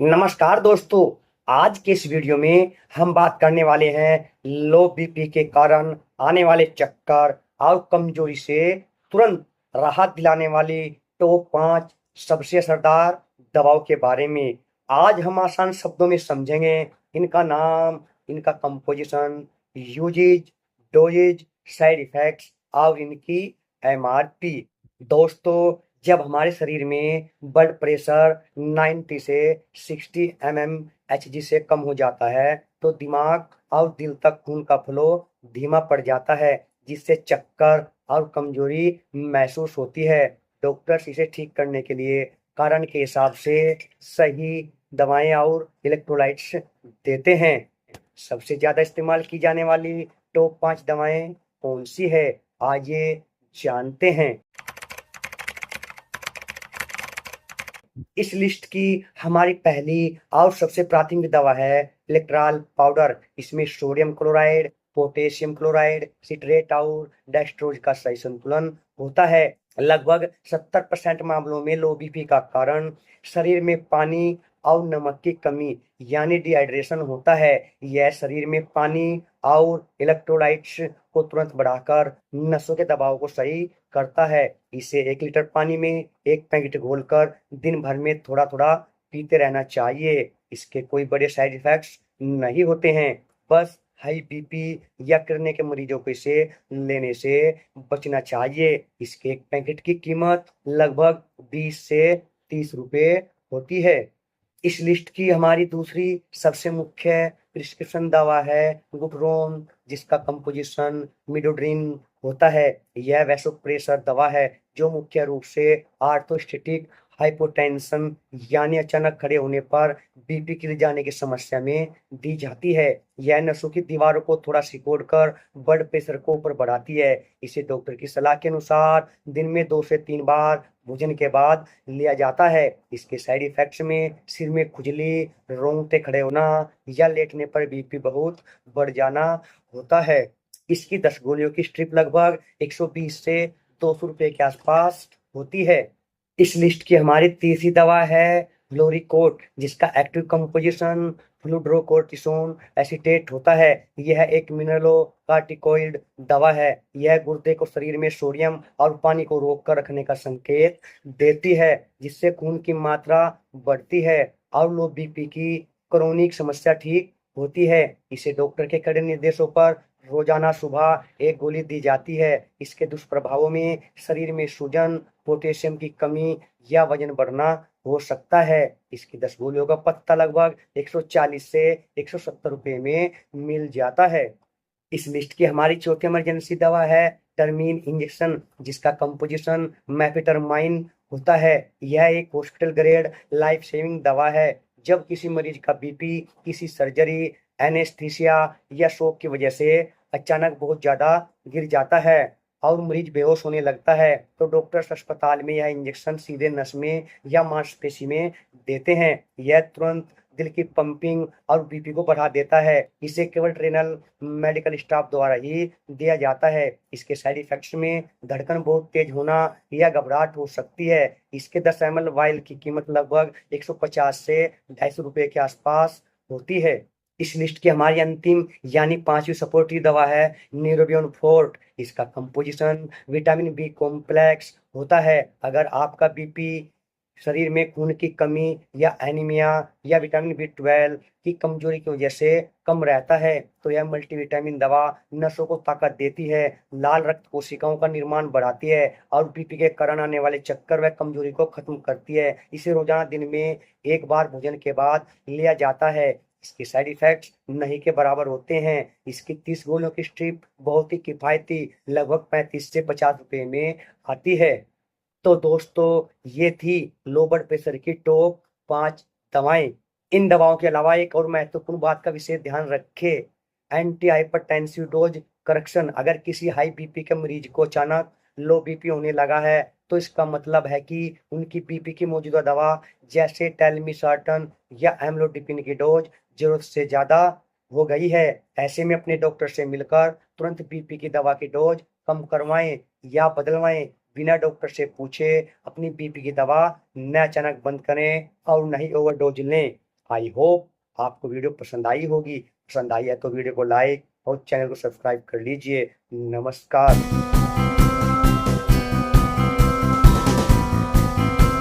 नमस्कार दोस्तों। आज के इस वीडियो में हम बात करने वाले हैं लो बीपी के कारण आने वाले चक्कर और कमजोरी से तुरंत राहत दिलाने वाली टॉप 5 सबसे असरदार दवाओं के बारे में। आज हम आसान शब्दों में समझेंगे इनका नाम, इनका composition, uses, doses, side effects और इनकी एमआरपी। दोस्तों, जब हमारे शरीर में ब्लड प्रेशर 90 से 60 mmHg से कम हो जाता है तो दिमाग और दिल तक खून का फ्लो धीमा पड़ जाता है, जिससे चक्कर और कमजोरी महसूस होती है। डॉक्टर्स इसे ठीक करने के लिए कारण के हिसाब से सही दवाएं और इलेक्ट्रोलाइट्स देते हैं। सबसे ज्यादा इस्तेमाल की जाने वाली टॉप 5 दवाएं कौन सी है, आइए जानते हैं। इस लिस्ट की हमारी पहली और सबसे प्राथमिक दवा है इलेक्ट्रॉल पाउडर। इसमें sodium chloride, potassium chloride, citrate और डेक्सट्रोज का सही संतुलन होता है। लगभग 70% मामलों में लो बीपी का कारण शरीर में पानी और नमक की कमी यानी डिहाइड्रेशन होता है। यह शरीर में पानी और इलेक्ट्रोलाइट्स को तुरंत बढ़ाकर नसों के दबाव को सही करता है। इसे 1 लीटर पानी में एक पैकेट घोलकर दिन भर में थोड़ा थोड़ा पीते रहना चाहिए। इसके कोई बड़े साइड इफेक्ट्स नहीं होते हैं, बस हाई बीपी या किडनी के मरीजों को इसे लेने से बचना चाहिए। इसके एक पैकेट की कीमत लगभग 20 से 30 रुपए होती है। इस लिस्ट की हमारी दूसरी सबसे मुख्य प्रिस्क्रिप्शन दवा है गुडरोन, जिसका कंपोजिशन मिडोड्रिन होता है। यह वैसोप्रेसर दवा है जो मुख्य रूप से आर्थोस्टेटिक हाइपोटेंशन यानी अचानक खड़े होने पर बीपी गिर जाने की समस्या में दी जाती है। यह नसों की दीवारों को थोड़ा सिकोड़ कर ब्लड प्रेशर को ऊपर बढ़ाती है। इसे डॉक्टर की सलाह के अनुसार दिन में 2 से 3 बार भोजन के बाद लिया जाता है। इसके साइड इफेक्ट्स में सिर में खुजली, रोंगटे खड़े होना या लेटने पर बीपी बहुत बढ़ जाना होता है। इसकी 10 गोलियों की स्ट्रिप लगभग 120 से 200 रुपए के आसपास होती है। इस लिस्ट की हमारी तीसरी दवा है फ्लोरिकोट, जिसका एक्टिव कंपोजिशन फ्लूड्रोकोर्टिसोन एसीटेट होता है। यह एक मिनरलो कार्टिकोइड दवा है। यह गुर्दे को शरीर में सोडियम और पानी को रोक कर रखने का संकेत देती है, जिससे खून की मात्रा बढ़ती है और लो बीपी की क्रोनिक समस्या ठीक होती है। इसे डॉक्टर के कड़े निर्देशों पर रोजाना सुबह एक गोली दी जाती है। इसके दुष्प्रभावों में शरीर में सूजन, पोटेशियम की कमी या वजन बढ़ना हो सकता है। इसकी 10 गोलियों का पत्ता लगभग 140 से 170 रुपए में मिल जाता है। इस लिस्ट की हमारी चौथी इमरजेंसी दवा है टर्मीन इंजेक्शन, जिसका कंपोजिशन मेफिटरमाइन होता है। यह एक हॉस्पिटल ग्रेड लाइफ सेविंग दवा है। जब किसी मरीज का बीपी किसी सर्जरी, एनेस्थीसिया या शॉक की वजह से अचानक बहुत ज्यादा गिर जाता है और मरीज बेहोश होने लगता है, तो डॉक्टर्स अस्पताल में यह इंजेक्शन सीधे नस में या मांसपेशी में देते हैं। यह तुरंत दिल की पंपिंग और बीपी को बढ़ा देता है। इसे केवल ट्रेनल मेडिकल स्टाफ द्वारा ही दिया जाता है। इसके साइड इफेक्ट्स में धड़कन बहुत तेज होना या घबराहट हो सकती है। इसके 10 ml वाइल की कीमत लगभग 150 से 250 रुपए के आसपास होती है। इस लिस्ट की हमारी अंतिम यानी 5वीं सपोर्टिव दवा है न्यूरोबियन फोर्ट। इसका कंपोजिशन विटामिन बी कॉम्प्लेक्स होता है। अगर आपका बीपी शरीर में खून की कमी या एनीमिया या विटामिन बी 12 की कमजोरी की वजह से कम रहता है, तो यह मल्टीविटामिन दवा नसों को ताकत देती है, लाल रक्त कोशिकाओं का निर्माण बढ़ाती है और बीपी के कारण आने वाले चक्कर व कमजोरी को खत्म करती है। इसे रोजाना दिन में एक बार भोजन के बाद लिया जाता है। इसके साइड इफेक्ट्स नहीं के बराबर होते हैं। इसकी 30 गोलियों की स्ट्रिप बहुत ही किफायती लगभग 35 से 50 रुपए में आती है। तो दोस्तों, ये थी लो ब्लड प्रेशर की टॉप 5 दवाएं। इन दवाओं के अलावा एक और महत्वपूर्ण बात का विशेष ध्यान रखें, एंटी हाइपरटेंसिव डोज करेक्शन। अगर किसी हाई बीपी के मरीज को अचानक लो बीपी होने लगा है तो इसका मतलब है कि उनकी बीपी की मौजूदा दवा जैसे टेलमिसार्टन या एम्लोडिपिन की डोज जरूरत से ज्यादा हो गई है। ऐसे में अपने डॉक्टर से मिलकर तुरंत बीपी की दवा की डोज कम करवाएं या बदलवाएं। बिना डॉक्टर से पूछे अपनी बीपी की दवा न अचानक बंद करें और न ही ओवरडोज लें। आई होप आपको वीडियो पसंद आई होगी। पसंद आई है तो वीडियो को लाइक और चैनल को सब्सक्राइब कर लीजिए। नमस्कार।